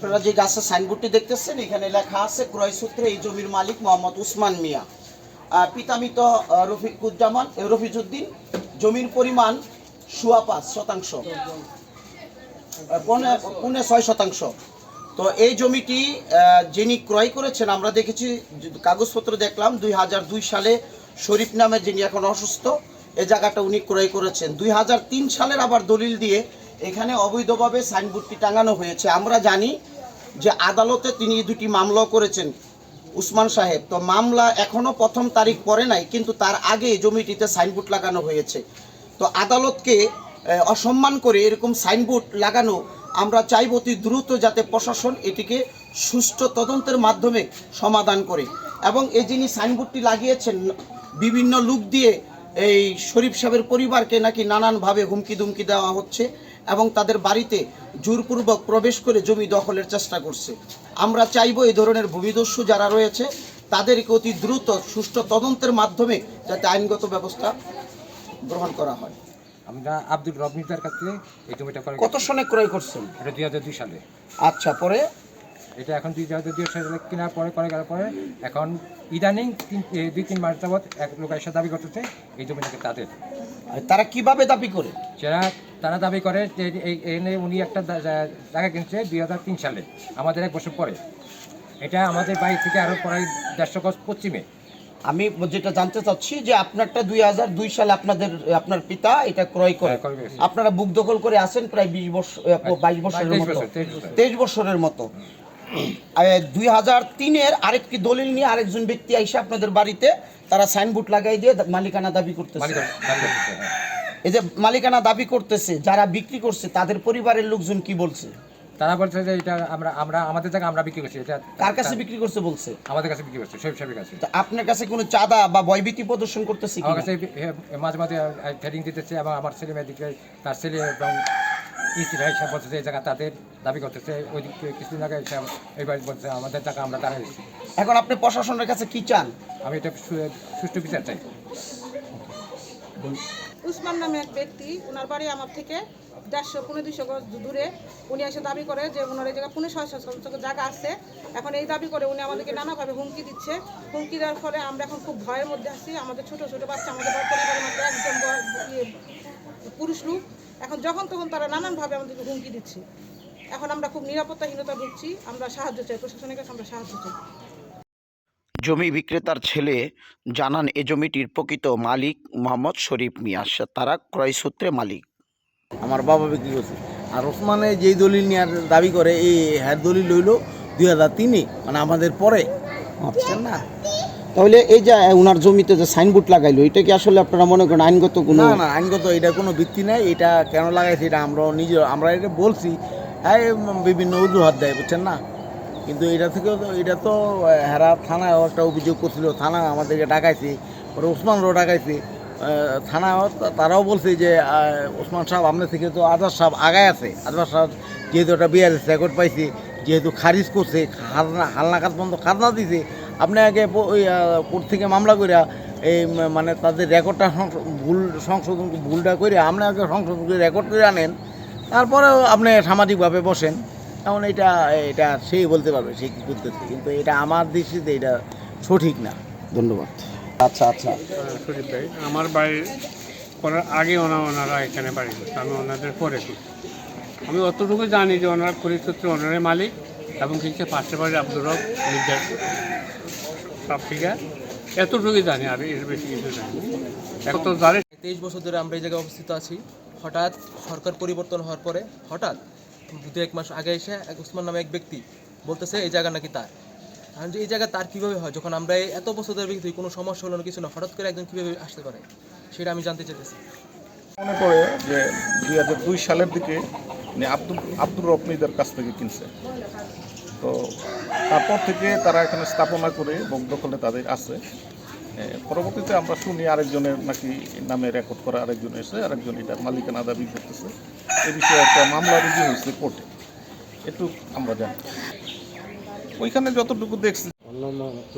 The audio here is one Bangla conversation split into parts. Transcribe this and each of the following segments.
আপনারা যে গাছের সাইনবোর্ডটি দেখতেছেন এখানে লেখা আছে ক্রয়সূত্রে এই জমির মালিক মোহাম্মদ উসমান মিয়া, পিতামিত রফিজউদ্দিন, জমির পরিমাণ 5.5 শতাংশ, 6.5 শতাংশ। তো এই জমিটি যিনি ক্রয় করেছেন আমরা দেখেছি, কাগজপত্র দেখলাম 2002 সালে শরীফ নামে, যিনি এখন অসুস্থ, এই জায়গাটা উনি ক্রয় করেছেন। 2003 সালের আবার দলিল দিয়ে এখানে অবৈধভাবে সাইনবোর্ডটি টাঙানো হয়েছে। আমরা জানি যে আদালতে তিনি দুটি মামলা করেছেন উসমান সাহেব। তো মামলা এখনও প্রথম তারিখ পড়ে নাই, কিন্তু তার আগে জমিটিতে সাইনবোর্ড লাগানো হয়েছে। তো আদালতকে অসম্মান করে এরকম সাইনবোর্ড লাগানো, আমরা চাইব অতি দ্রুত যাতে প্রশাসন এটিকে সুষ্ঠু তদন্তের মাধ্যমে সমাধান করে। এবং এই যিনি সাইনবোর্ডটি লাগিয়েছেন, বিভিন্ন লোক দিয়ে এই শরীফ সাহেবের পরিবারকে নাকি নানানভাবে হুমকি দুমকি দেওয়া হচ্ছে এবং তাদের বাড়িতে জোরপূর্বক প্রবেশ করে জমি দখলের চেষ্টা করছে। আমরা চাইব এই ধরনের ভূমিদস্যু যারা রয়েছে তাদেরকে অতি দ্রুত সুষ্ঠু তদন্তের মাধ্যমে যাতে আইনগত ব্যবস্থা গ্রহণ করা হয়। আমরা আব্দুল রব মির্জার কাছ থেকে এই জমিটা কত সনে ক্রয় করছেন? এটা 2002 সালে। আচ্ছা, পরে এটা এখন 2002 সালে কেনার পরে করে গেল পরে এখন ইদানিং 2-3 মাস যাবৎ এক লোক এসে দাবি করতেছে এই জমিটাকে তাদের। তারা কিভাবে দাবি করে? তারা দাবি করে যে এনে উনি একটা জায়গা কিনছে 2003 সালে, আমাদের 1 বছর পরে। এটা আমাদের বাড়ি থেকে আরও প্রায় 150 গজ পশ্চিমে। আমি যেটা জানতে চাচ্ছি যে আপনারটা 2002 সালে আপনার পিতা এটা ক্রয় করে, আপনারা বুক দখল করে আছেন প্রায় 22 বছরের মতো, 23 বছরের মতো। 2003-এর আরেকটি দলিল নিয়ে আরেকজন ব্যক্তি এসে আপনাদের বাড়িতে তারা সাইনবোর্ড লাগাই দিয়ে মালিকানা দাবি করতেছে। এই যে মালিকানা দাবি করতেছে, যারা বিক্রি করছে তাদের পরিবারের লোকজন কি বলছে? তারা বলছে যে এটা আমরা আমাদের জায়গা আমরা বিক্রি করছি। এটা কার কাছে বিক্রি করছে বলছে? আমাদের কাছে বিক্রি করছে, শরীফ সাহেবের কাছে। আপনার কাছে কোনো চাঁদা বা ভয়ভীতি প্রদর্শন করতেছে? আমার কাছে মাঝে মাঝে ট্রেডিং দিতেছে এবং আমার ছেলে মেয়েদিকে তার ছেলে এবং ভাই সাহেব বলতেছে এই জায়গা তাদের দাবি করতেছে। ওই দিক কিছুদিন আগে এইবার বলছে আমাদের জায়গা আমরা দাঁড়াইছি। এখন আপনি প্রশাসনের কাছে কি চান? আমি এটা সুষ্ঠু বিচার চাই। উসমান নামে এক ব্যক্তি, ওনার বাড়ি আমার থেকে 150-200 গজ দূরে। উনি এসে দাবি করে যে ওনার এই জায়গা 6.5 জায়গা আছে। এখন এই দাবি করে উনি আমাদেরকে নানাভাবে হুমকি দিচ্ছে। হুমকি দেওয়ার ফলে আমরা এখন খুব ভয়ের মধ্যে আছি। আমাদের ছোট ছোট বাচ্চা, আমাদের পরিবারের মধ্যে একজন পুরুষ লোক। এখন যখন তখন তারা নানানভাবে আমাদেরকে হুমকি দিচ্ছে। এখন আমরা খুব নিরাপত্তাহীনতা ভুগছি। আমরা সাহায্য চাই, প্রশাসনের কাছে আমরা সাহায্য চাই। জমি বিক্রেতার ছেলে জানান এ জমিটির প্রকৃত মালিক মোহাম্মদ শরীফ মিয়া, তারা ক্রয়সূত্রে মালিক। আমার বাবা বিক্রি করছে। আর ওসমানে যেই দলিল নেওয়ার দাবি করে, এই হ্যাঁ দলিল লইল 2003, মানে আমাদের পরে, বুঝছেন না? তাহলে এই যে ওনার জমিতে যে সাইনবোর্ড লাগাইলো, এটা কি আসলে আপনারা মনে করেন আইনগত কোনো? না, আইনগত এটা কোনো ভিত্তি নাই। এটা কেন লাগাইছে এটা আমরা এটা বলছি, হ্যাঁ বিভিন্ন অজুহাত দেয়, বুঝছেন না? কিন্তু এটা থেকেও তো এটা তো হেরা থানায় একটা অভিযোগ করছিল, থানা আমাদেরকে ডাকাইছে, ওরা ওসমানরাও ডাকাইছে থানা। তারাও বলছে যে ওসমান সাহেব আপনার থেকে তো আজহার সাহেব আগায় আছে। আজহার সাহেব যেহেতু একটা বিআরএস রেকর্ড পাইছে, যেহেতু খারিজ করছে, হালনাকাত পর্যন্ত খাজনা দিছে, আপনি আগে ওই কোর্ট থেকে মামলা করিয়া এই মানে তাদের রেকর্ডটা ভুলটা করে আপনি আগে সংশোধন করে রেকর্ড করে আনেন, তারপরেও আপনি সামাজিকভাবে বসেন। এখন এটা সেই বলতে পারবে সে কী করতেছে, কিন্তু এটা আমার দৃষ্টিতে এটা সঠিক না। ধন্যবাদ। আচ্ছা, শরীফ ভাই আমার বাড়ি করার আগে ওনারা এখানে বাড়ি করছে, আমি ওনাদের পরে করছি। আমি অতটুকু জানি যে ওনারা পরিসূত্রে ওনারের মালিক এবং কিনছে পাশের বাড়ি আব্দুর রব মির্জার সব ঠিক আছে, এতটুকুই জানি, আর এর বেশি কিছু জানি। এখন তো জানি 23 বছর ধরে আমরা এই জায়গায় অবস্থিত আছি। হঠাৎ সরকার পরিবর্তন হওয়ার পরে হঠাৎ 2-1 মাস আগে এসে উসমান নামে এক ব্যক্তি বলতেছে এই জায়গা নাকি তার। কারণ যে এই জায়গা তার কীভাবে হয়, যখন আমরা এত বছর ধরে ব্যক্তি কোনো সমস্যা হলো না, কিছু না, হঠাৎ করে একজন কীভাবে আসতে পারে সেটা আমি জানতে চাইতেছি। মনে করে যে 2002 সালের দিকে আব্দুর রব মির্জার কাছ থেকে কিনছে। তো তারপর থেকে তারা এখানে স্থাপনা করে বক দখলে তাদের আছে। পরবর্তীতে আমরা শুনি আরেকজনের নাকি নামে রেকর্ড করা আরেকজন এসে আরেকজন এটার মালিকানা দাবি করতেছে। এ বিষয়ে একটা মামলা রুজু হয়েছে কোর্টে, একটু আমরা জানি। ওইখানে যতটুকু দেখছি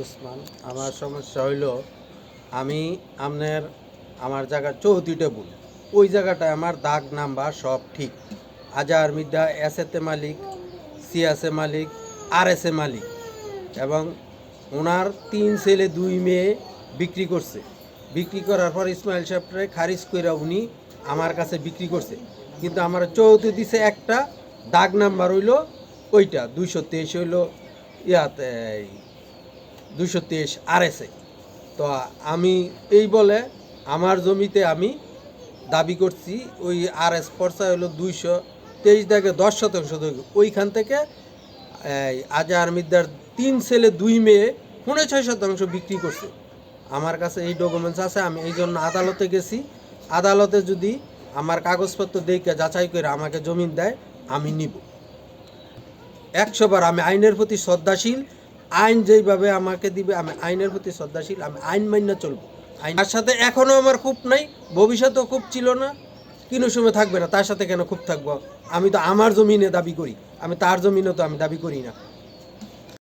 উসমান, আমার সমস্যা হইল আমার জায়গা 34 টেবুল, ওই জায়গাটায় আমার দাগ নাম্বার সব ঠিক। আজহার মির্জা এসেতে মালিক সিএসএ মালিক, আরএসএ মালিক, এবং ওনার 3 ছেলে 2 মেয়ে বিক্রি করছে। বিক্রি করার পর ইসমাইল সাহেবরে খারিজ করে উনি আমার কাছে বিক্রি করছে, কিন্তু আমার চৌথ দিছে একটা, দাগ নাম্বার হইল ওইটা 223 হইল ইয়াতে 223 আরএসএ। তো আমি এই বলে আমার জমিতে আমি দাবি করছি ওই আরএস পর্চা হলো 223 দাগে 10% ওইখান থেকে আজহার মিদ্দার 3 ছেলে 2 মেয়ে 6.5% বিক্রি করছে। আমার কাছে এই ডকুমেন্টস আছে, আমি এই জন্য আদালতে গেছি। আদালতে যদি আমার কাগজপত্র দেখে যাচাই করে আমাকে জমিন দেয় আমি নিব। 100 বার আমি আইনের প্রতি শ্রদ্ধাশীল, আইন যেইভাবে আমাকে দিবে আমি আইনের প্রতি শ্রদ্ধাশীল, আমি আইন মান্য চলবো। তার সাথে এখনও আমার খুব নাই, ভবিষ্যতেও খুব ছিল না, কোনো সময় থাকবে না। তার সাথে কেন খুব থাকবো? আমি তো আমার জমিনে দাবি করি, আমি তার জমিনে তো আমি দাবি করি না।